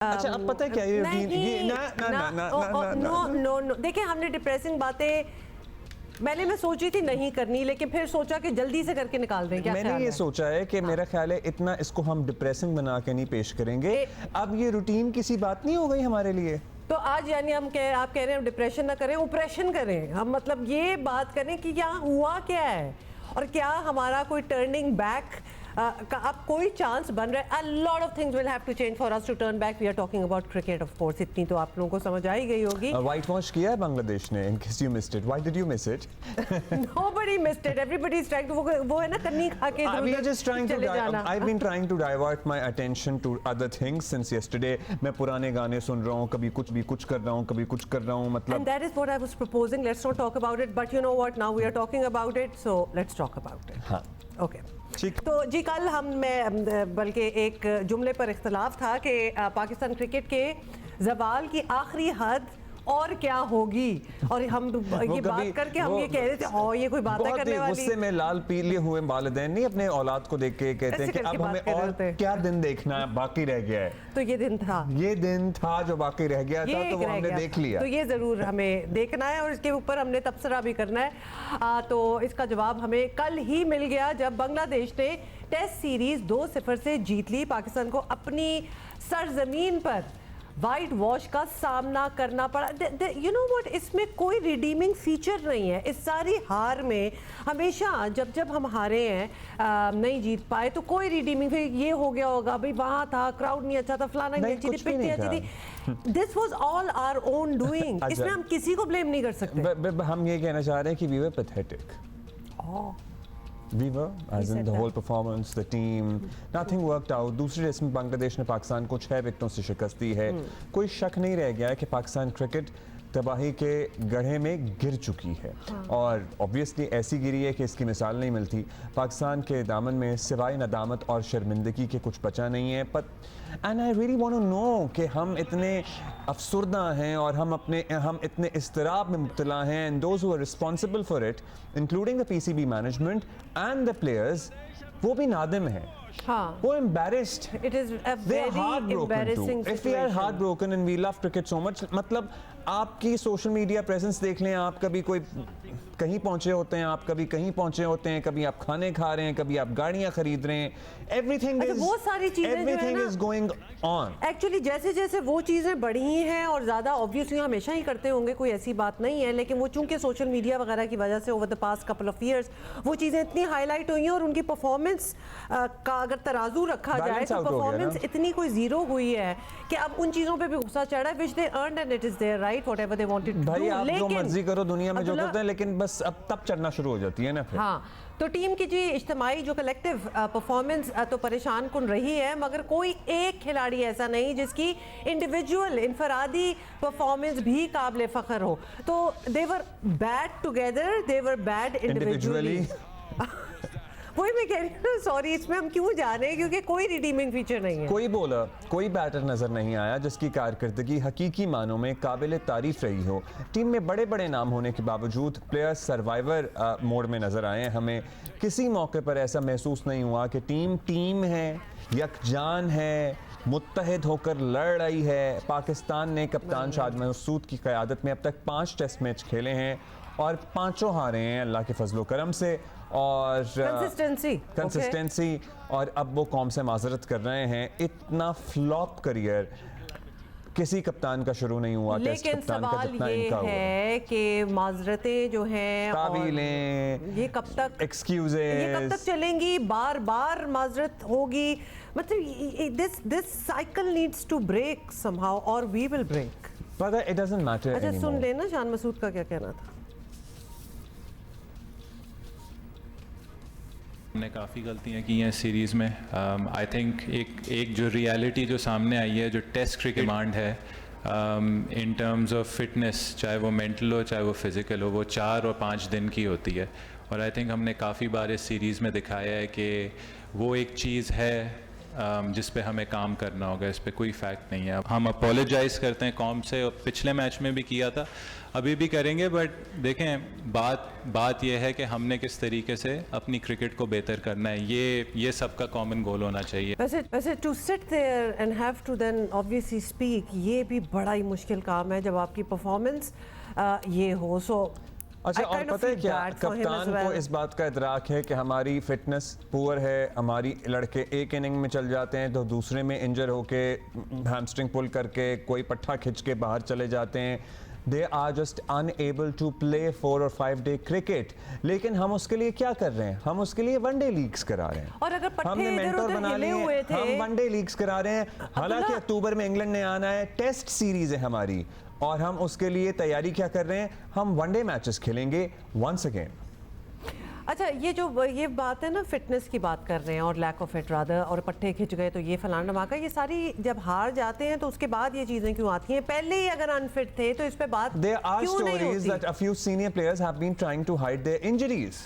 अच्छा अब पता है क्या ये नो देखिए, हमने डिप्रेसिंग बातें मैं सोची थी नहीं करनी, लेकिन फिर सोचा कि जल्दी से करके निकाल दें। क्या मैंने ये सोचा है कि मेरा ख्याल है इतना इसको हम डिप्रेसिंग बना के नहीं पेश करेंगे। अब ये रूटीन किसी बात नहीं हो गई हमारे लिए। तो आज यानी आप कह रहे हैं डिप्रेशन ना करें, ऑपरेशन करें हम, मतलब ये बात करें कि यहाँ हुआ क्या है और क्या हमारा कोई टर्निंग बैक का अब कोई चांस बन रहा है। A lot of things will have to change for us to turn back. We are talking about cricket, of course. इतनी तो आप लोगों को समझ आई गई होगी। White wash किया है बांग्लादेश ने, in case you missed it. Why did you miss it? Nobody missed it. Everybody is trying to वो है ना कन्नी खा के We are just trying to I've been trying to divert my attention to other things since yesterday. मैं पुराने गाने सुन रहा हूँ, कभी कुछ कर रहा हूँ, कभी कुछ कर रहा हूँ, मतलब। And that is what I was proposing. Let's not talk about it. But you know what? Now we are talking about it, so let's talk about it. हाँ। Okay. तो जी कल बल्कि एक जुमले पर इख्तलाफ था कि पाकिस्तान क्रिकेट के ज़वाल की आखिरी हद और क्या होगी, और हम ये बात करके हम ये कह रहे थे हाँ ये कोई बात करने वाली। गुस्से में लाल पीले हुए वालिदैन नहीं अपने औलाद को देख के कहते हैं कि अब हमें और क्या दिन देखना है, बाकी रह गया है। तो ये दिन था जो बाकी रह गया था, तो वो हमने देख लिया। तो ये ज़रूर हमें देखना है और इसके ऊपर हमने तबसरा भी करना है। तो इसका जवाब हमें कल ही मिल गया जब बांग्लादेश ने टेस्ट सीरीज 2-0 से जीत ली। पाकिस्तान को अपनी सरजमीन पर वाइट वॉश का सामना करना पड़ा। यू नो व्हाट, इसमें कोई रिडीमिंग फीचर नहीं है। इस सारी हार में हमेशा जब हम हारे हैं, नहीं जीत पाए, तो कोई रिडीमिंग, फिर ये हो गया होगा भाई वहाँ था, क्राउड नहीं अच्छा था, फलाना नहीं अच्छी थी, पिट नहीं अच्छी थी। This was all our own doing. इसमें हम किसी को ब्लेम नहीं कर सकते। हम ये कहना चाह रहे हैं कि we were pathetic. We were, as in the whole performance, the team, nothing worked out. दूसरे टेस्ट में बांग्लादेश ने पाकिस्तान को 6 विकेटों से शिकस्त दी है। कोई शक नहीं रह गया है कि पाकिस्तान क्रिकेट तबाही के गड्ढे में गिर चुकी है। और ऑब्वियसली ऐसी गिरी है कि इसकी मिसाल नहीं मिलती। पाकिस्तान के दामन में सिवाय नदामत और शर्मिंदगी के कुछ बचा नहीं है। And I really want to know कि हम इतने अफसुर्दा हैं और हम इतने इस्तिराब में मुब्तला हैं, and those who are responsible for it including the PCB management and the players, वो भी नादिम हैं। वो embarrassed. It is a very embarrassing situation. If we are heartbroken and we love cricket so much, मतलब आपकी social media presence देख लें, आप कभी कोई कहीं पहुंचे होते हैं, आप कभी कहीं पहुंचे होते हैं, कभी आप खाने खा रहे हैं, कभी आप गाड़ियां खरीद रहे हैं, एवरीथिंग इज, वो सारी चीजें everything is going on. Actually जैसे जैसे वो चीजें बढ़ी हैं और ज्यादा ऑब्वियसली हमेशा ही करते होंगे, कोई ऐसी बात नहीं है, लेकिन वो चूंकि सोशल मीडिया वगैरह की वजह से over the past couple of years वो चीजें इतनी हाईलाइट हुई हैं और उनकी परफॉर्मेंस का अगर तराजू रखा जाए तो परफॉर्मेंस इतनी कोई जीरो हुई है कि अब उन चीजों पे भी गुस्सा चढ़ा है, which they earned and it is their right, whatever they wanted to do. भाई आप जो मर्जी करो दुनिया में जो करते हैं, लेकिन बस अब तब चढ़ना शुरू हो जाती है ना फिर। हाँ, तो टीम की जी इज्तिमाई जो कलेक्टिव परफॉर्मेंस तो परेशान कुन रही है, मगर कोई एक खिलाड़ी ऐसा नहीं जिसकी इंडिविजुअल इनफरादी परफॉर्मेंस भी काबिल फख्र हो। तो दे were bad together, they were bad individually. वही मैं कह रही हूँ, सॉरी, इसमें हम क्यों जा रहे हैं, क्योंकि कोई रिडीमिंग फीचर नहीं है। कोई बॉलर, कोई बैटर नजर नहीं आया जिसकी कारकर्दगी हकीकी मानों में काबिल तारीफ रही हो। टीम में बड़े बड़े नाम होने के बावजूद प्लेयर्स सर्वाइवर मोड में नजर आए। हमें किसी मौके पर ऐसा महसूस नहीं हुआ कि टीम है, यकजान है, मुत्तहिद होकर लड़ रही है। पाकिस्तान ने कप्तान शाद मसूद की क़यादत में अब तक 5 टेस्ट मैच खेले हैं और 5 हारे हैं अल्लाह के फजलो करम से, और कंसिस्टेंसी और अब वो कौम से माजरत कर रहे हैं। इतना फ्लॉप करियर किसी कप्तान का शुरू नहीं हुआ। लेकिन सवाल ये है कि माजरतें जो हैं, तावीलें, ये कब तक, एक्सक्यूजेस, ये कब तक चलेंगी? बार बार माजरत होगी, मतलब this cycle needs to break somehow और वी विल ब्रेक। पता इट डजंट मैटर। अच्छा सुन लेना शान मसूद का क्या कहना था। हमने काफ़ी गलतियां की हैं सीरीज़ में। आई थिंक एक जो रियलिटी जो सामने आई है, जो टेस्ट क्रिकेट डिमांड है इन टर्म्स ऑफ फिटनेस, चाहे वो मेंटल हो चाहे वो फिज़िकल हो, वो 4 और 5 दिन की होती है। और आई थिंक हमने काफ़ी बार इस सीरीज़ में दिखाया है कि वो एक चीज़ है जिस पे हमें काम करना होगा, इस पे कोई फैक्ट नहीं है। हम अपोलोजाइज करते हैं कौम से, पिछले मैच में भी किया था, अभी भी करेंगे, बट देखें बात यह है कि हमने किस तरीके से अपनी क्रिकेट को बेहतर करना है, ये सबका कॉमन गोल होना चाहिए। वैसे to sit there and have to then obviously speak, ये भी बड़ा ही मुश्किल काम है जब आपकी परफॉर्मेंस ये हो। सो अच्छा, और पता है क्या, कप्तान को इस बात का इदराक है कि हमारी फिटनेस पुअर है, हमारी लड़के एक इनिंग में चल जाते हैं तो दूसरे में इंजर होके हैमस्ट्रिंग पुल करके कोई पट्टा खिंच के बाहर चले जाते हैं। They are just unable to play 4 और 5 डे क्रिकेट। लेकिन हम उसके लिए क्या कर रहे हैं? हम उसके लिए वनडे लीग्स करा रहे हैं। और अगर पट्टे हमने मेंटोर बना लिए हैं, हम वनडे लीग्स करा रहे हैं। हालांकि अक्टूबर में इंग्लैंड ने आना है, टेस्ट सीरीज है हमारी, और हम उसके लिए तैयारी क्या कर रहे हैं? हम वनडे मैचेस खेलेंगे वंस अगेन। अच्छा, ये बात है ना, फिटनेस की बात कर रहे हैं और लैक ऑफ फिट रादर, और पट्टे खिंच गए तो ये फलाना धमाका, ये सारी जब हार जाते हैं तो उसके बाद ये चीजें क्यों आती हैं? पहले ही अगर अनफिट थे तो इस पे बात There are क्यों नहीं stories होती? that a few senior players have been trying to hide their injuries.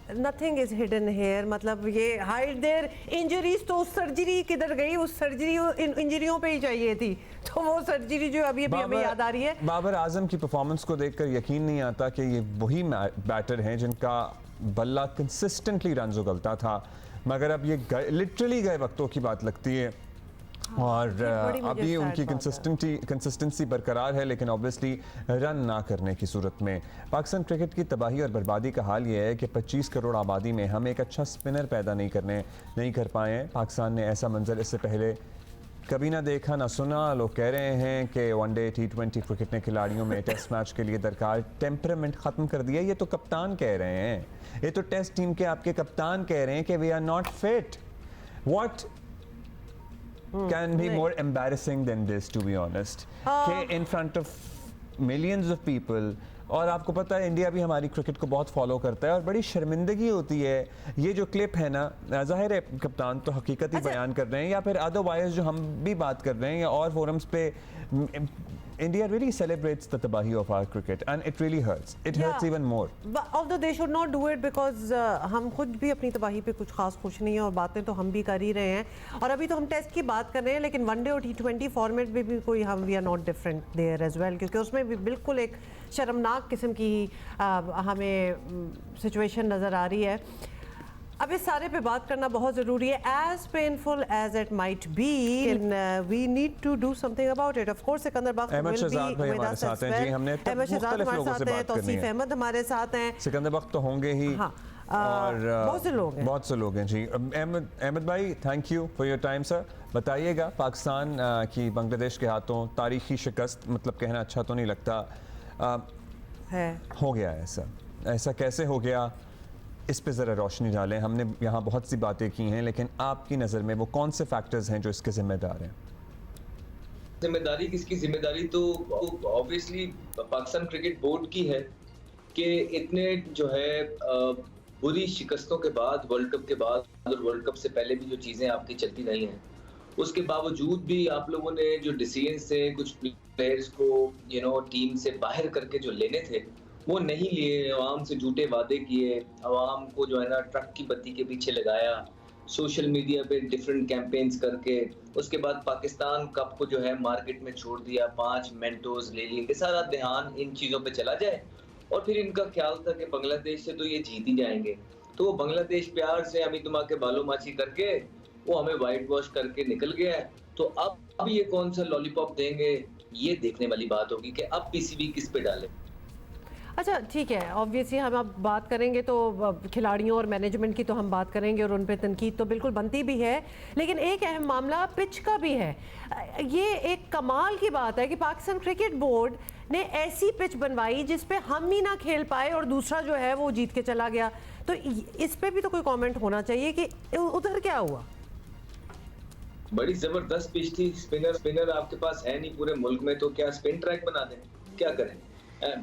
Nothing is hidden here, मतलब ये हाइड देयर इंजरीज, तो उस सर्जरी किधर गई? उस सर्जरी इंजरियों पे ही चाहिए थी, तो वो सर्जरी जो अभी हमें याद आ रही है। बाबर आजम की परफॉर्मेंस को देखकर यकीन नहीं आता कि ये वही बैटर हैं जिनका बल्ला कंसिस्टेंटली रन उगलता था, मगर अब ये लिटरली गए वक्तों की बात लगती है। और अभी उनकी कंसिस्टेंसी बरकरार है, लेकिन ऑब्वियसली रन ना करने की सूरत में पाकिस्तान क्रिकेट की तबाही और बर्बादी का हाल ये है कि 25 करोड़ आबादी में हम एक अच्छा स्पिनर पैदा नहीं कर पाए हैं। पाकिस्तान ने ऐसा मंजर इससे पहले कभी ना देखा ना सुना। लोग कह रहे हैं कि वनडे T20 क्रिकेट ने खिलाड़ियों में टेस्ट मैच के लिए दरकार टेम्परामेंट ख़त्म कर दिया। ये तो कप्तान कह रहे हैं, ये तो टेस्ट टीम के आपके कप्तान कह रहे हैं कि we are not fit. What can be more embarrassing than this, to be honest? कि in front of millions of people, और आपको पता है इंडिया भी हमारी क्रिकेट को बहुत फॉलो करता है और बड़ी शर्मिंदगी होती है। ये जो क्लिप है ना, ज़ाहिर है कप्तान तो हकीकत ही बयान कर रहे हैं, या फिर अदरवाइज जो हम भी बात कर रहे हैं या और फोरम्स पे, India really celebrates the tabahi of our cricket and it really hurts. It hurts even more. But although they should not do it because हम खुद भी अपनी तबाही पे कुछ खास खुश नहीं है, और बातें तो हम भी कर ही रहे हैं। और अभी तो हम टेस्ट की बात कर रहे हैं, लेकिन वनडे और T20 फॉर्मेट में भी कोई हम we are not different there as well, क्योंकि उसमें भी बिल्कुल एक शर्मनाक किस्म की हमें सिचुएशन नज़र आ रही है। अब इस सारे पे बात करना बहुत ज़रूरी है। As painful as it might be, we need to do something about it. Of course Sikandar Bakht Ahmed Shahzad भाई हमारे साथ हैं जी, हमने मुख्तलिफ लोगों से बात करनी है। अहमद हमारे साथ हैं, सिकंदर बख्त तो होंगे ही, हाँ, और बहुत से लोग हैं जी। अहमद भाई, thank you for your time sir. बताइएगा, पाकिस्तान की बांग्लादेश के हाथों तारीखी शिकस्त, मतलब कहना अच्छा तो नहीं लगता, है हो गया ऐसा कैसे हो गया? इस पे ज़रा रोशनी डालें। हमने यहाँ बहुत सी बातें की हैं, लेकिन आपकी नज़र में वो कौन से फैक्टर्स हैं जो इसके जिम्मेदार हैं? जिम्मेदारी किसकी? जिम्मेदारी तो ऑब्वियसली पाकिस्तान क्रिकेट बोर्ड की है कि इतने जो है बुरी शिकस्तों के बाद, वर्ल्ड कप के बाद और वर्ल्ड कप से पहले भी जो चीज़ें आपकी चलती रही हैं, उसके बावजूद भी आप लोगों ने जो डिसीजंस थे कुछ प्लेयर्स को टीम से बाहर करके जो लेने थे वो नहीं लिए। आवाम से झूठे वादे किए, आवाम को जो है ना ट्रक की बत्ती के पीछे लगाया, सोशल मीडिया पे डिफरेंट कैंपेन्स करके, उसके बाद पाकिस्तान कप को जो है मार्केट में छोड़ दिया, 5 मेंटोर्स ले लिए। सारा ध्यान इन चीज़ों पे चला जाए, और फिर इनका ख्याल था कि बांग्लादेश से तो ये जीत ही जाएंगे, तो वो बांग्लादेश प्यार से अमी तुमा के बालों माची करके वो हमें वाइट वॉश करके निकल गया है। तो अब ये कौन सा लॉलीपॉप देंगे, ये देखने वाली बात होगी कि अब पीसीबी किस पे डाले। अच्छा ठीक है, ऑब्वियसली हम अब बात करेंगे तो खिलाड़ियों और मैनेजमेंट की तो हम बात करेंगे और उन पे तनकीद तो बिल्कुल बनती भी है, लेकिन एक अहम मामला पिच का भी है। ये एक कमाल की बात है कि पाकिस्तान क्रिकेट बोर्ड ने ऐसी पिच बनवाई जिस पे हम ही ना खेल पाए और दूसरा जो है वो जीत के चला गया। तो इस पे भी तो कोई कमेंट होना चाहिए कि उधर क्या हुआ। बड़ी जबरदस्त पिच थी, स्पिनर आपके पास है नहीं पूरे मुल्क में, तो क्या स्पिन ट्रैक बना दें? क्या करें?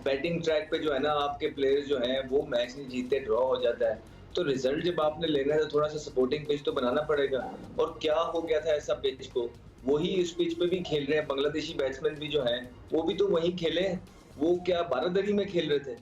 बैटिंग ट्रैक पे जो है ना आपके प्लेयर्स जो हैं वो मैच नहीं जीतते, ड्रॉ हो जाता है। तो रिजल्ट जब आपने लेना है तो थोड़ा सा सपोर्टिंग पिच तो बनाना पड़ेगा। और क्या हो गया था ऐसा पिच को, वही इस पिच पे भी खेल रहे हैं। बांग्लादेशी बैट्समैन भी जो हैं वो भी तो वही खेले हैं, वो क्या बारादरी में खेल रहे थे?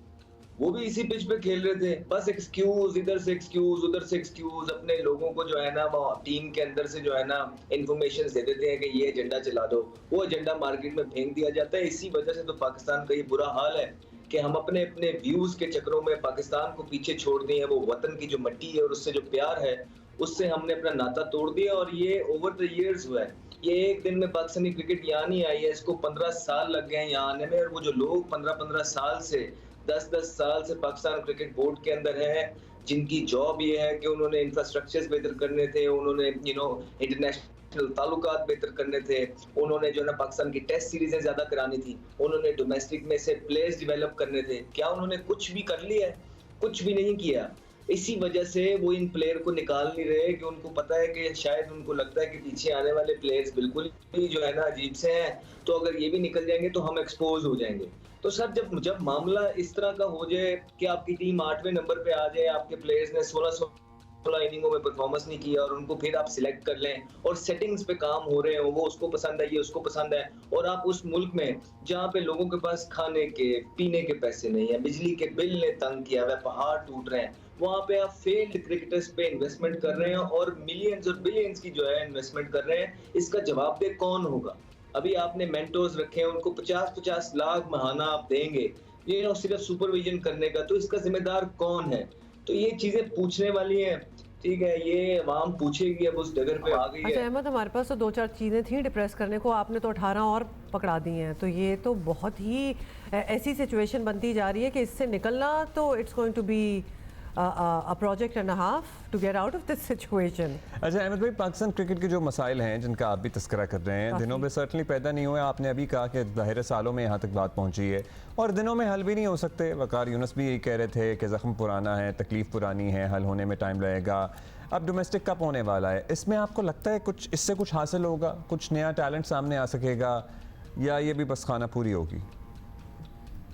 वो भी इसी पिच पे खेल रहे थे, बस एक्सक्यूज, इधर से एक्सक्यूज, उधर से एक्सक्यूज, अपने लोगों को जो है ना टीम के अंदर से जो है ना इंफॉर्मेशन दे देते हैं कि ये एजेंडा चला दो, वो एजेंडा मार्केट में फेंक दिया जाता है। इसी वजह से तो पाकिस्तान का ये बुरा हाल है कि हम अपने अपने व्यूज के चक्करों में पाकिस्तान को पीछे छोड़ दिए हैं। वो वतन की जो मिट्टी है और उससे जो प्यार है, उससे हमने अपना नाता तोड़ दिया, और ये ओवर द इयर्स हुआ है। ये एक दिन में पाकिस्तानी क्रिकेट यहाँ नहीं आई है, इसको 15 साल लग गए हैं यहाँ आने में। और वो जो लोग 15-15 साल से 10-10 साल से पाकिस्तान क्रिकेट बोर्ड के अंदर है, जिनकी जॉब ये है कि उन्होंने इंफ्रास्ट्रक्चर्स बेहतर करने थे, उन्होंने इंटरनेशनल ताल्लुकात बेहतर करने थे, उन्होंने जो है ना पाकिस्तान की टेस्ट सीरीजें ज्यादा करानी थी, उन्होंने डोमेस्टिक में से प्लेयर्स डेवलप करने थे, क्या उन्होंने कुछ भी कर लिया है? कुछ भी नहीं किया। इसी वजह से वो इन प्लेयर को निकाल नहीं रहे कि उनको पता है कि शायद उनको लगता है कि पीछे आने वाले प्लेयर्स बिल्कुल ही जो है ना अजीब से हैं, तो अगर ये भी निकल जाएंगे तो हम एक्सपोज हो जाएंगे। तो सर जब मामला इस तरह का हो जाए कि आपकी टीम 8वें नंबर पे आ जाए, आपके प्लेयर्स ने 16 इनिंगों में परफॉर्मेंस नहीं किया और उनको फिर आप सिलेक्ट कर लें और सेटिंग्स पे काम हो रहे हो, वो उसको पसंद है, ये उसको पसंद है, और आप उस मुल्क में जहाँ पे लोगों के पास खाने के पीने के पैसे नहीं है, बिजली के बिल ने तंग किया हुआ, पहाड़ टूट रहे हैं, वहाँ पे आप फेल्ड क्रिकेटर्स पे इन्वेस्टमेंट कर रहे हैं और मिलियंस और बिलियंस की जो है इन्वेस्टमेंट कर रहे हैं। इसका जवाबदेह कौन होगा? अभी आपने मेंटोर्स रखे हैं, उनको 50-50 लाख महाना आप देंगे ये सिर्फ सुपरविजन करने का, तो इसका जिम्मेदार कौन है? तो ये चीजें पूछने वाली हैं, ठीक है, ये अवाम पूछेगी, अब उस डगर पे आ गई है। अच्छा अहमद, हमारे पास तो 2-4 चीज़ें थी डिप्रेस करने को, आपने तो 18 और पकड़ा दी हैं, तो ये तो बहुत ही ऐसी सिचुएशन बनती जा रही है कि इससे निकलना तो it's going to be a project and a half to get out of this situation. अच्छा अहमद भाई, पाकिस्तान क्रिकेट के जो मसाइल हैं जिनका आप भी तस्करा कर रहे हैं, दिनों में सर्टनली पैदा नहीं हुए। आपने अभी कहा कि ज़ाहिर सालों में यहाँ तक बात पहुँची है और दिनों में हल भी नहीं हो सकते। वकार यूनुस भी यही कह रहे थे कि ज़ख्म पुराना है, तकलीफ़ पुरानी है, हल होने में टाइम लगेगा। अब डोमेस्टिक कप होने वाला है, इसमें आपको लगता है कुछ इससे कुछ हासिल होगा, कुछ नया टैलेंट सामने आ सकेगा, या ये भी बस खाना पूरी होगी?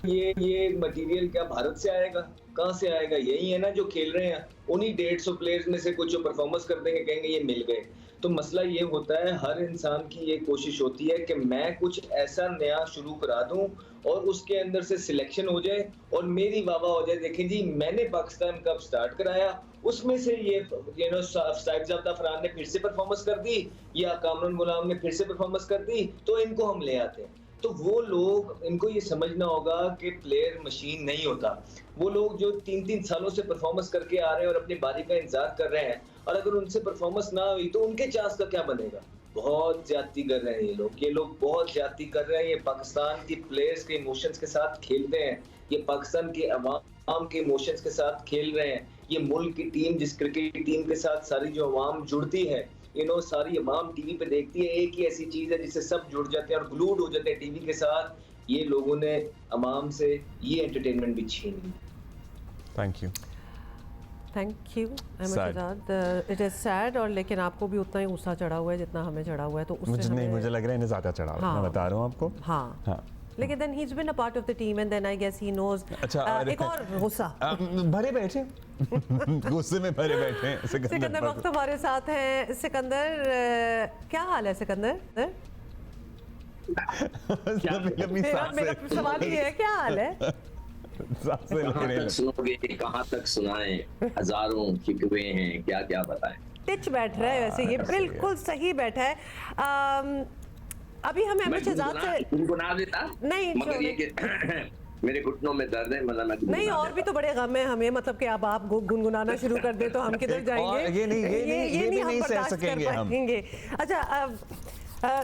ये मटेरियल क्या भारत से आएगा? कहाँ से आएगा? यही है ना जो खेल रहे हैं, उन्हीं 150 प्लेयर्स में से कुछ जो परफॉर्मेंस कर देंगे, कहेंगे ये मिल गए। तो मसला ये होता है, हर इंसान की ये कोशिश होती है कि मैं कुछ ऐसा नया शुरू करा दूं और उसके अंदर से सिलेक्शन हो जाए और मेरी वाह वाह हो जाए। देखें जी, मैंने पाकिस्तान कप स्टार्ट कराया, उसमें से ये साहिबजादा फरहान ने फिर से परफॉर्मेंस कर दी या कामरान गुलाम ने फिर से परफॉर्मेंस कर दी, तो इनको हम ले आते हैं। तो वो लोग, इनको ये समझना होगा कि प्लेयर मशीन नहीं होता। वो लोग जो 3-3 सालों से परफॉर्मेंस करके आ रहे हैं और अपनी बारी का इंतजार कर रहे हैं, और अगर उनसे परफॉर्मेंस ना हुई तो उनके चांस का क्या बनेगा? बहुत ज्यादती कर रहे हैं ये लोग बहुत ज्यादती कर रहे हैं। ये पाकिस्तान की प्लेयर्स के इमोशंस के साथ खेलते हैं, ये पाकिस्तान के अवाम के इमोशंस के साथ खेल रहे हैं। ये मुल्क की टीम, जिस क्रिकेट की टीम के साथ सारी जो अवाम जुड़ती है, सारी अवाम टीवी पे देखती है, एक ही ऐसी चीज है जिससे सब जुड़ जाते हैं और ग्लूड हो जाते हैं टीवी के साथ। ये लोगों ने अवाम से ये एंटरटेनमेंट भी छीन ली। Thank you Ahmed Shahzad. It is sad, और लेकिन आपको भी उतना ही गुस्सा चढ़ा हुआ है जितना हमें चढ़ा हुआ है, तो उससे मुझे लग रहा है इन्हें ज़्यादा चढ़ा हुआ है। मैं बता रहा हूँ आपको। हाँ। लेकिन then he's been a part of the team and then I guess he knows। अच्छा, एक और गुस्सा भरे बैठे गुस्से में भरे बैठे सिकंदर वक्त हमारे साथ हैं। सिकंदर, क्या हाल है सिकंदर? मेरा सवाल ये है, क्या हाल है? सुनोगे, कहाँ तक सुनाएं, हजारों शिकवे हैं, क्या क्या बताएं। टिच बैठ रहा है वैसे, ये बिल्कुल सही बैठा है। अभी हम अहमद शहजाद से गुनगुना देता नहीं, मगर ये कि मेरे घुटनों में दर्द है, मतलब मैं नहीं, और भी तो बड़े गम है हमें, मतलब कि अब आप गुनगुनाना शुरू कर दे तो हम किधर जाएंगे? ये नहीं हम सह सकेंगे हम। अच्छा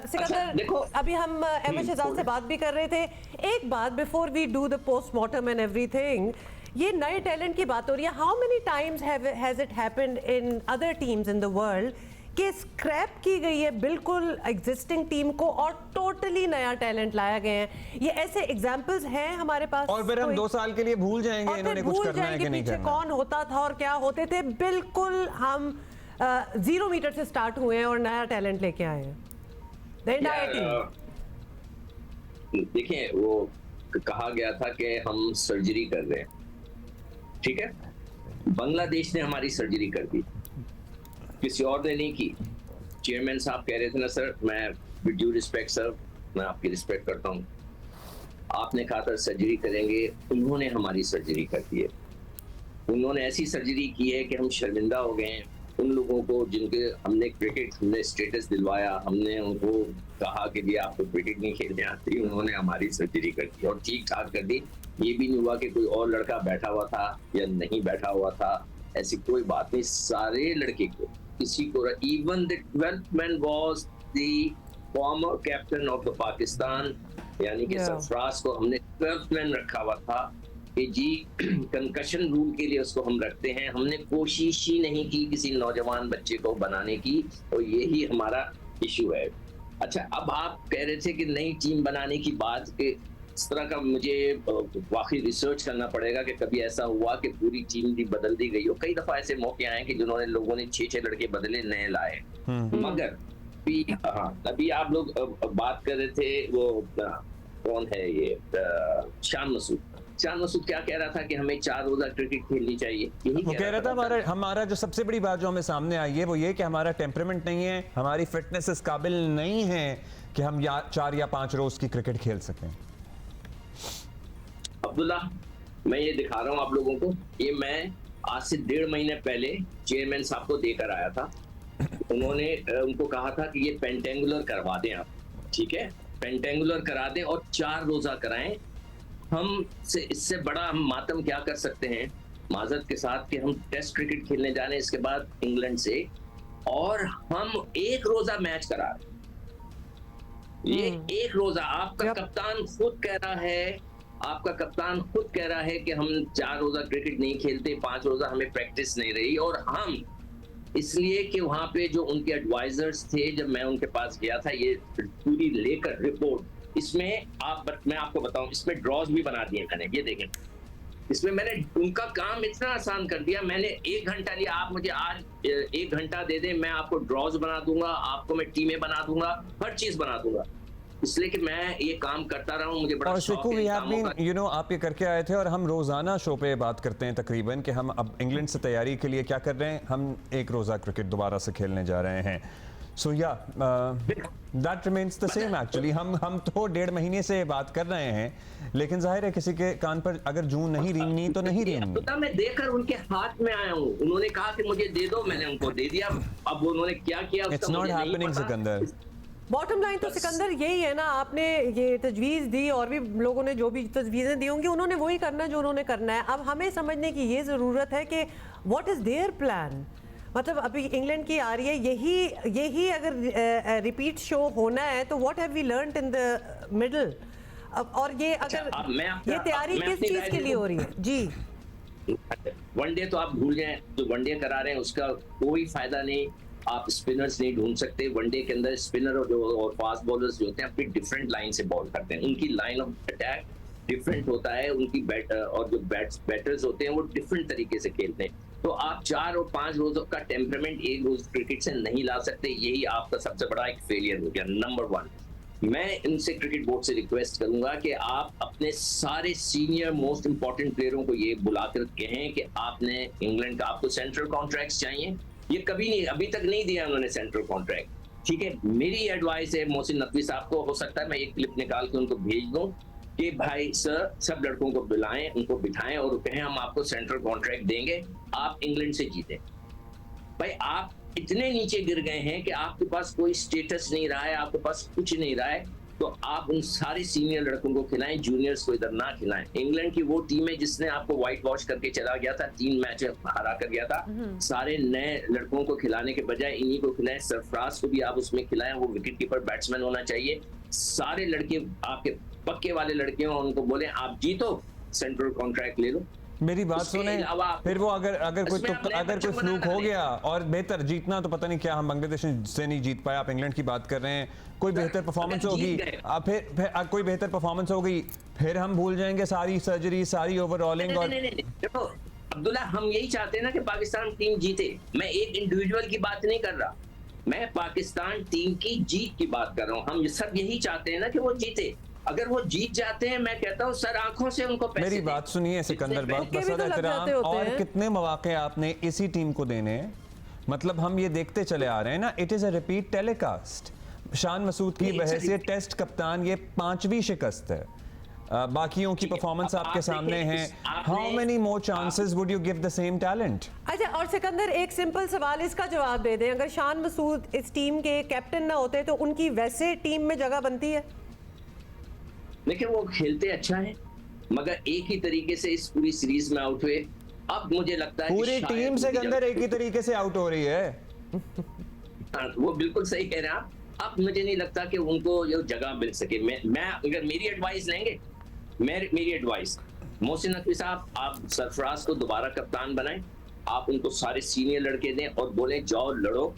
सिकंदर, अभी हम अहमद शहजाद से बात भी कर रहे थे। एक बात, before we do the postmortem and everything, ये नए टैलेंट की बात हो रही है। How many times has it happened in other teams in the world कि स्क्रैप की गई है बिल्कुल एग्जिस्टिंग टीम को और टोटली नया टैलेंट लाया गया है? ये ऐसे एग्जांपल्स हैं हमारे पास, और फिर हम 2 साल के लिए भूल जाएंगे इन्होंने कुछ करना है कि नहीं करना, कौन होता था और क्या होते थे। बिल्कुल हम 0 मीटर से स्टार्ट हुए हैं और नया टैलेंट लेके आए हैं। देखिए, वो कहा गया था कि हम सर्जरी कर रहे हैं, ठीक है, बांग्लादेश ने हमारी सर्जरी कर दी, किसी और ने नहीं की। चेयरमैन साहब कह रहे थे ना सर, मैं विद ड्यू रिस्पेक्ट सर, मैं आपकी रिस्पेक्ट करता हूँ, आपने कहा था सर्जरी करेंगे, उन्होंने हमारी सर्जरी कर दी है। उन्होंने ऐसी सर्जरी की है कि हम शर्मिंदा हो गए हैं। उन लोगों को जिनके हमने स्टेटस दिलवाया, हमने उनको कहा कि जी आपको क्रिकेट नहीं खेलने आती, उन्होंने हमारी सर्जरी कर दी और ठीक ठाक कर दी। ये भी नहीं हुआ कि कोई और लड़का बैठा हुआ था या नहीं बैठा हुआ था, ऐसी कोई बात नहीं। सारे लड़के को, किसी को, even the 12th man was the former captain of the Pakistan, यानी कि सरफराज को हमने 12th मैन रखा हुआ था कि जी कंकशन रूल के लिए उसको हम रखते हैं। हमने कोशिश ही नहीं की किसी नौजवान बच्चे को बनाने की, और यही हमारा इशू है। अच्छा, अब आप कह रहे थे कि नई टीम बनाने की बात, के इस तरह का मुझे वाकई रिसर्च करना पड़ेगा कि कभी ऐसा हुआ कि पूरी टीम भी बदल दी गई हो। कई दफा ऐसे मौके आए कि जिन्होंने लोगों ने 6 लड़के बदले, नए लाए। मगर अभी आप लोग बात कर रहे थे, वो कौन है ये शान मसूद क्या कह रहा था कि हमें 4 रोजा क्रिकेट खेलनी चाहिए। वो कह रहा था हमारा जो सबसे बड़ी बात जो हमें सामने आई है वो ये कि हमारा टेम्परामेंट नहीं है, हमारी फिटनेस इस काबिल नहीं है कि हम 4 या 5 रोज की क्रिकेट खेल सकें। अब्दुल्ला, मैं ये दिखा रहा हूँ आप लोगों को, ये मैं आज से 1.5 महीने पहले चेयरमैन साहब को देकर आया था। उन्होंने उनको कहा था कि ये पेंटेंगुलर करवा दें आप, ठीक है, पेंटेंगुलर करा दें और 4 रोजा कराएं। हम से इससे बड़ा हम मातम क्या कर सकते हैं, माजरत के साथ, कि हम टेस्ट क्रिकेट खेलने जा रहे हैं इसके बाद इंग्लैंड से, और हम 1 रोजा मैच करा रहे। ये 1 रोजा आपका कप्तान खुद कह रहा है, आपका कप्तान खुद कह रहा है कि हम 4 रोजा क्रिकेट नहीं खेलते, 5 रोजा हमें प्रैक्टिस नहीं रही। और हम इसलिए कि वहां पे जो उनके एडवाइजर्स थे, जब मैं उनके पास गया था, ये पूरी लेकर रिपोर्ट, इसमें मैं आपको बताऊं, इसमें ड्रॉज भी बना दिए मैंने, ये देखें, इसमें मैंने उनका काम इतना आसान कर दिया। मैंने 1 घंटा लिया, आप मुझे आज 1 घंटा दे दें, मैं आपको ड्रॉज बना दूंगा, आपको मैं टीमें बना दूंगा, हर चीज बना दूंगा, इसलिए कि मैं ये काम करता रहा हूं, मुझे बड़ा शौक है। आप ये करके आए थे और हम रोजाना शो पे बात करते हैं तकरीबन कि हम अब इंग्लैंड से तैयारी के लिए क्या कर रहे हैं, हम 1 रोजा क्रिकेट दोबारा से खेलने जा रहे हैं। So yeah, that remains the same actually. हम तो 1.5 महीने से बात कर रहे हैं, लेकिन जाहिर है किसी के कान पर अगर जूं नहीं रेंगनी तो नहीं रेंगनी। तो मैं देकर उनके हाथ में आया हूँ, उन्होंने कहा कि मुझे दे दो, मैंने उनको दे दिया। अब उन्होंने क्या किया It's not happening, Sikandar. Bottom line तो सिकंदर यही है ना, आपने ये तजवीज़ दी और भी लोगों ने जो भी तजवीज़ें दी होंगी, उन्होंने वही करना है जो उन्होंने करना है। अब हमें समझने की ये ज़रूरत है कि व्हाट इज़ देयर प्लान। मतलब अभी इंग्लैंड की आ रही है, यही अगर रिपीट शो होना है तो what have we learned in the middle. और ये अगर ये तैयारी किस चीज़ के लिए हो रही है जी? वनडे तो आप भूल जाएं, जो वनडे करा रहे हैं उसका कोई फायदा नहीं। आप स्पिनर्स नहीं ढूंढ सकते। वनडे के अंदर स्पिनर और फास्ट बॉलर्स जो होते हैं अपनी डिफरेंट लाइन से बॉल करते हैं, उनकी लाइन ऑफ अटैक डिफरेंट होता है, उनकी और जो बैटर्स होते हैं वो डिफरेंट तरीके से खेलते हैं। तो आप 4 और 5 रोजों का टेम्परामेंट 1 रोज क्रिकेट से नहीं ला सकते। यही आपका सबसे बड़ा एक फेलियर हो गया। नंबर 1, मैं इनसे क्रिकेट बोर्ड से रिक्वेस्ट करूंगा कि आप अपने सारे सीनियर मोस्ट इंपॉर्टेंट प्लेयरों को ये बुलाकर कहें कि आपने इंग्लैंड का, आपको सेंट्रल कॉन्ट्रैक्ट्स चाहिए। ये कभी नहीं, अभी तक नहीं दिया उन्होंने सेंट्रल कॉन्ट्रैक्ट, ठीक है। मेरी एडवाइस है मोहसिन नकवी साहब को, हो सकता है मैं एक क्लिप निकाल के उनको भेज दूं कि भाई सर, सब लड़कों को बुलाएं, उनको बिठाएं और कहें हम आपको सेंट्रल कॉन्ट्रैक्ट देंगे, आप इंग्लैंड से जीतें। भाई आप इतने नीचे गिर गए हैं कि आपके पास कोई स्टेटस नहीं रहा है, आपके पास कुछ नहीं रहा है, तो आप उन सारे सीनियर लड़कों को खिलाएं, जूनियर्स को इधर ना खिलाएं। इंग्लैंड की वो टीम है जिसने आपको व्हाइट वॉश करके चला गया था, 3 मैच हरा कर गया था। सारे नए लड़कों को खिलाने के बजाय इन्हीं को खिलाएं। सरफराज को भी आप उसमें खिलाएं, वो विकेट कीपर बैट्समैन होना चाहिए। सारे लड़के आपके पक्के वाले लड़के हों, उनको बोले आप जीतो, सेंट्रल कॉन्ट्रैक्ट ले लो। मेरी बात सुने, फिर वो अगर कोई फ्लूक हो गया और बेहतर जीतना तो पता नहीं क्या, हम बांग्लादेश से नहीं जीत पाए, आप इंग्लैंड की बात कर रहे हैं, कोई बेहतर परफॉर्मेंस होगी, फिर कोई बेहतर परफॉर्मेंस हो गई, फिर हम भूल जाएंगे सारी सर्जरी, सारी ओवरऑलिंग। और देखो अब्दुल्ला, हम यही चाहते हैं ना कि पाकिस्तान टीम जीते। मैं एक इंडिविजुअल की बात नहीं कर रहा, मैं पाकिस्तान टीम की जीत की बात कर रहा हूँ। हम सब यही चाहते हैं ना कि वो जीते। अगर वो जीत जाते हैं, मैं कहता हूँ सर आंखों से उनको पैसे। मेरी बात सुनिए सिकंदर बात, और कितने मौके आपने इसी टीम को देने, मतलब हम ये देखते चले आ रहे हैं ना, it is a repeat telecast. Shan Masood की बहैसियत टेस्ट कप्तान ये 5वीं शिकस्त है। बाकियों की परफॉर्मेंस आपके सामने है, how many more chances would you give the same talent? अच्छा, और सिकंदर एक सिंपल सवाल इसका जवाब दे दें, अगर शान मसूद इस टीम के कैप्टन ना होते तो उनकी वैसे टीम में जगह बनती है? देखिए वो खेलते अच्छा है मगर एक ही तरीके से इस पूरी सीरीज में आउट हुए। अब मुझे लगता है पूरी टीम से अंदर एक ही तरीके से आउट हो रही है। वो बिल्कुल सही कह रहे हैं आप। अब मुझे नहीं लगता कि उनको ये जगह मिल सके। मैं अगर मेरी एडवाइस लेंगे, मेरी एडवाइस मोहसिन नकवी साहब, आप सरफराज को दोबारा कप्तान बनाएं, आप उनको सारे सीनियर लड़के दें और बोले जाओ लड़ो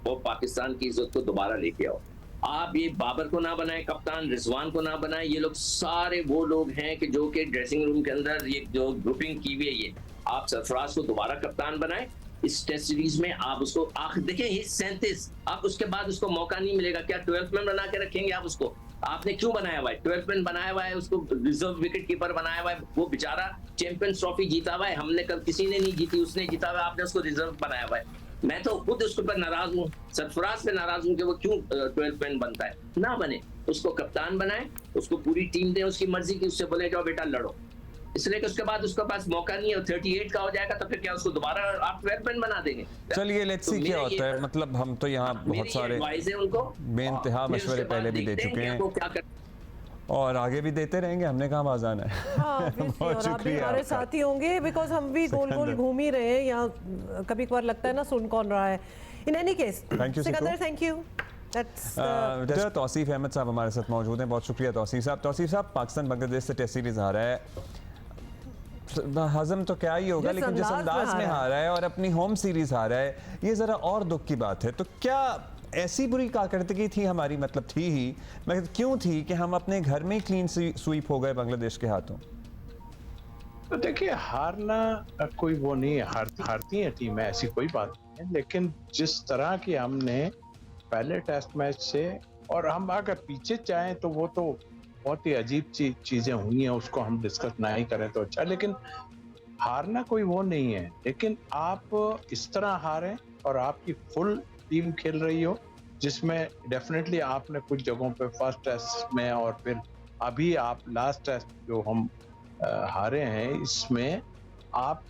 और पाकिस्तान की इज्जत को दोबारा लेके आओ। आप ये बाबर को ना बनाए कप्तान, रिजवान को ना बनाए, ये लोग सारे वो लोग हैं कि जो कि ड्रेसिंग रूम के अंदर ये जो ग्रुपिंग की हुई है, ये आप सरफराज को दोबारा कप्तान बनाए इस टेस्ट सीरीज में। आप उसको आखिर देखें, ये 37, आप उसके बाद उसको मौका नहीं मिलेगा। क्या 12th मैन बना के रखेंगे आप उसको? आपने क्यों बनाया हुआ है 12th मैन बनाया हुआ है, उसको रिजर्व विकेट कीपर बनाया हुआ है, वो बेचारा चैंपियंस ट्रॉफी जीता हुआ है, हमने कल किसी ने नहीं जीती, उसने जीता हुआ है, आपने उसको रिजर्व बनाया हुआ है। मैं तो खुद उसके ऊपर नाराज हूँ, सरफराज पे नाराज हूँ कि वो क्यों 12th मैन बनता है। ना बने, उसको कप्तान बनाए, उसको पूरी टीम दे उसकी मर्जी की, उससे बोले जाओ बेटा लड़ो। इसलिए कि उसके बाद उसके पास मौका नहीं है, 38 का हो जाएगा तो फिर क्या उसको दोबारा आप 12th मैन बना देंगे? चलिए लेट्स सी क्या होता है। मतलब हम तो यहाँ बहुत सारे उनको बेइंतहा मशवरे पहले भी दे चुके हैं और आगे भी देते रहेंगे, हमने कहाँ बाज आना है। हाँ, बहुत शुक्रिया हमारे साथी होंगे बिकॉज हम भी गोल गोल घूम ही रहे हैं यहाँ, कभी कभार लगता है ना सुन कौन रहा है। In any case Sikandar, thank you. Tauseef Ahmed साहब हमारे साथ मौजूद हैं, बहुत शुक्रिया तौसीफ साहब। तौसीफ साहब, पाकिस्तान बांग्लादेश से टेस्ट सीरीज आ रहा है, हजम तो क्या ही होगा, लेकिन जिस अंदाज में हारा है और अपनी होम सीरीज हारा है, ये जरा और दुख की बात है। तो क्या ऐसी बुरी कारकर्दगी थी हमारी, मतलब थी ही, मगर क्यों थी कि हम अपने घर में क्लीन स्वीप हो गए बांग्लादेश के हाथों? तो देखिए, हारना कोई वो नहीं है, हारती है टीम, ऐसी कोई बात नहीं है, लेकिन जिस तरह की हमने पहले टेस्ट मैच से, और हम अगर पीछे चाहें तो वो तो बहुत ही अजीब चीजें हुई हैं, उसको हम डिस्कस ना ही करें तो अच्छा। लेकिन हारना कोई वो नहीं है, लेकिन आप इस तरह हारें और आपकी फुल टीम खेल रही हो, जिसमें डेफिनेटली आपने कुछ जगहों पे फर्स्ट टेस्ट में और फिर अभी आप लास्ट टेस्ट जो हम हारे हैं, इसमें आप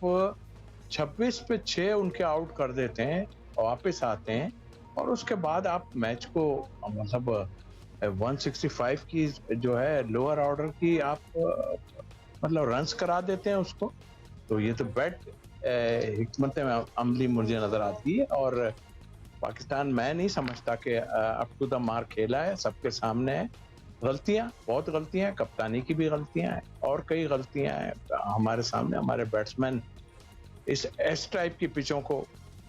26 पे 6 उनके आउट कर देते हैं, वापस आते हैं और उसके बाद आप मैच को मतलब 165 की जो है लोअर ऑर्डर की आप मतलब रन्स करा देते हैं उसको। तो ये तो बैट हिकमत में अमली मुझे नजर आती है। और पाकिस्तान, मैं नहीं समझता कि अप टू द मार्क खेला है, सबके सामने है। गलतियां, बहुत गलतियां हैं, कप्तानी की भी गलतियां हैं और कई गलतियां हैं हमारे सामने। हमारे बैट्समैन इस टाइप की पिचों को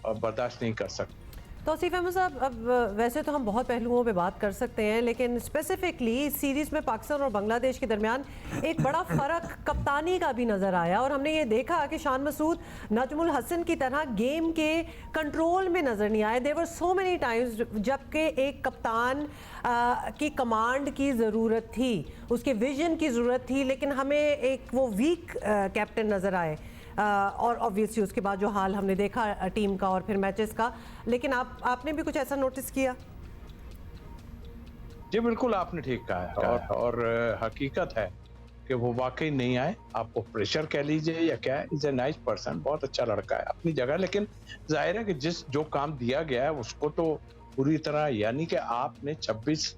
बर्दाश्त नहीं कर सकते। तौसीफ अहमद साहब, अब वैसे तो हम बहुत पहलुओं पे बात कर सकते हैं, लेकिन स्पेसिफिकली इस सीरीज़ में पाकिस्तान और बांग्लादेश के दरमियान एक बड़ा फ़र्क कप्तानी का भी नज़र आया और हमने ये देखा कि शान मसूद नजमुल हसन की तरह गेम के कंट्रोल में नज़र नहीं आए। There were so many times जबकि एक कप्तान की कमांड की ज़रूरत थी, उसके विजन की ज़रूरत थी, लेकिन हमें एक वो वीक कैप्टन नज़र आए। और ऑब्वियसली उसके बाद जो हाल हमने देखा टीम का और फिर मैचेस का, लेकिन आपने भी कुछ ऐसा नोटिस किया? जी बिल्कुल, आपने ठीक कहा है और हकीकत है कि वो वाकई नहीं आए। आपको प्रेशर कह लीजिए या क्या है, इज ए नाइस पर्सन, बहुत अच्छा लड़का है अपनी जगह, लेकिन जाहिर है कि जो काम दिया गया है उसको तो पूरी तरह, यानी कि आपने 26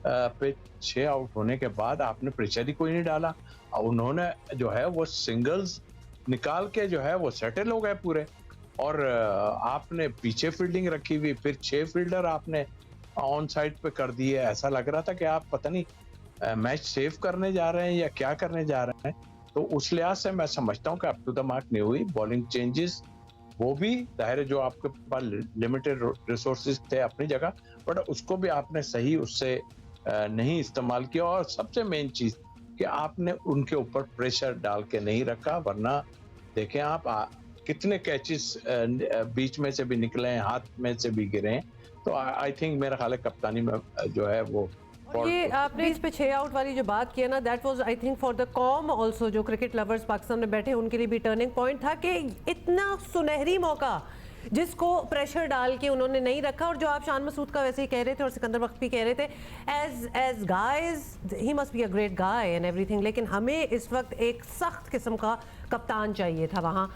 पे 6 आउट होने के बाद आपने प्रेशर ही कोई नहीं डाला। उन्होंने जो है वो सिंगल्स निकाल के जो है वो सेटल हो गए पूरे, और आपने पीछे फील्डिंग रखी हुई, फिर 6 फील्डर आपने ऑन साइड पे कर दिए। ऐसा लग रहा था कि आप पता नहीं मैच सेव करने जा रहे हैं या क्या करने जा रहे हैं। तो उस लिहाज से मैं समझता हूँ कि अप टू द मार्क नहीं हुई। बॉलिंग चेंजेस वो भी जाहिर है, जो आपके पास लिमिटेड रिसोर्सेज थे अपनी जगह, बट उसको भी आपने सही उससे नहीं इस्तेमाल किया। और सबसे मेन चीज कि आपने उनके ऊपर प्रेशर डाल के नहीं रखा, वरना देखें आप कितने कैचेस बीच में से भी निकले हैं, हाथ में से भी गिरे हैं। तो आई थिंक मेरा ख्याल है कप्तानी में जो है वो ये आपने इस पे 6 आउट वाली जो बात की है ना, that was I think for the com also, जो क्रिकेट लवर्स पाकिस्तान में बैठे उनके लिए भी टर्निंग पॉइंट था कि इतना सुनहरी मौका जिसको प्रेशर डाल के उन्होंने नहीं रखा। और जो आप शान मसूद का वैसे ही कह रहे थे और सिकंदर बख्त भी कह रहे थे, as guys he must be a great guy and everything, लेकिन हमें इस वक्त एक सख्त किस्म का कप्तान चाहिए था वहाँ,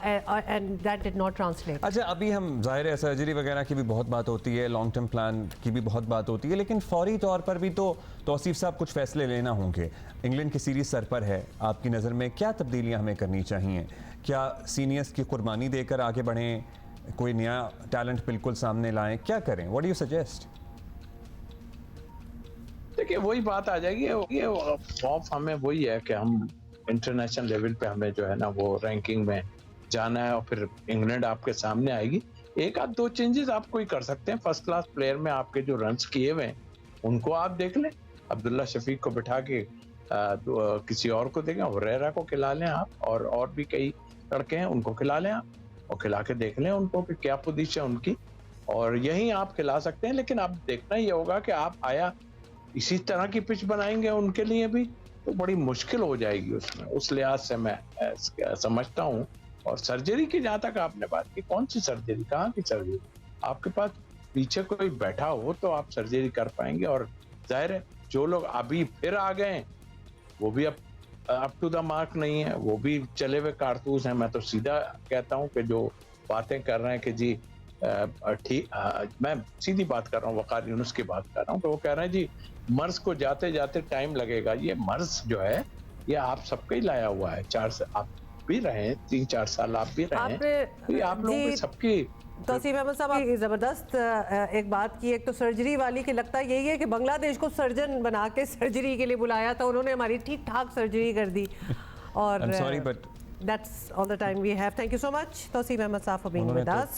and that did not translate. अच्छा, अभी हम जाहिर है सर्जरी वगैरह की भी बहुत बात होती है, लॉन्ग टर्म प्लान की भी बहुत बात होती है, लेकिन फौरी तौर पर भी तो तौसीफ साहब कुछ फैसले लेना होंगे। इंग्लैंड की सीरीज सर पर है, आपकी नज़र में क्या तब्दीलियां हमें करनी चाहिए? क्या सीनियर्स की कुर्बानी देकर आगे बढ़ें, कोई नया टैलेंट बिल्कुल सामने लाएं, क्या करें? What do you suggest? देखिए वही बात आ जाएगी, ये ऑफ हमें वही है कि हम इंटरनेशनल लेवल पे हमें जो है ना वो रैंकिंग में जाना है, और फिर इंग्लैंड आपके सामने आएगी। एक आध दो चेंजेस आप कोई कर सकते हैं। फर्स्ट क्लास प्लेयर में आपके जो रन्स किए हुए हैं उनको आप देख लें, अब्दुल्ला शफीक को बिठा के किसी और को देखें, हुरैरा को खिला लें आप, और भी कई लड़के हैं उनको खिला लें आप, और खिला के देख लें उनको कि क्या पोजीशन है उनकी, और यही आप खिला सकते हैं। लेकिन आप देखना ये होगा कि आप आया इसी तरह की पिच बनाएंगे उनके लिए भी तो बड़ी मुश्किल हो जाएगी उसमें, उस लिहाज से मैं समझता हूँ। और सर्जरी की जहाँ तक आपने बात की, कौन सी सर्जरी, कहाँ की सर्जरी? आपके पास पीछे कोई बैठा हो तो आप सर्जरी कर पाएंगे। और जाहिर है जो लोग अभी फिर आ गए वो भी अप टू द मार्क नहीं है, वो भी चले हुए कारतूस हैं। मैं तो सीधा कहता हूँ कि जो बातें कर रहे हैं कि जी ठीक, मैं सीधी बात कर रहा हूँ, वकार यूनुस की बात कर रहा हूँ, तो वो कह रहे हैं जी मर्ज को जाते जाते टाइम लगेगा। ये मर्ज जो है ये आप सबका ही लाया हुआ है, 4 से आप भी रहे, 3-4 साल आप भी रहे, तो ये आप लोगों की सबकी। तौसीफ अहमद साहब ज़बरदस्त एक बात की, एक तो सर्जरी वाली की लगता यही है कि बांग्लादेश को सर्जन बना के सर्जरी के लिए बुलाया था, उन्होंने हमारी ठीक ठाक सर्जरी कर दी। और I'm sorry, but that's all the time we have. Thank you so much, Tauseef Ahmed Saab, for being with us.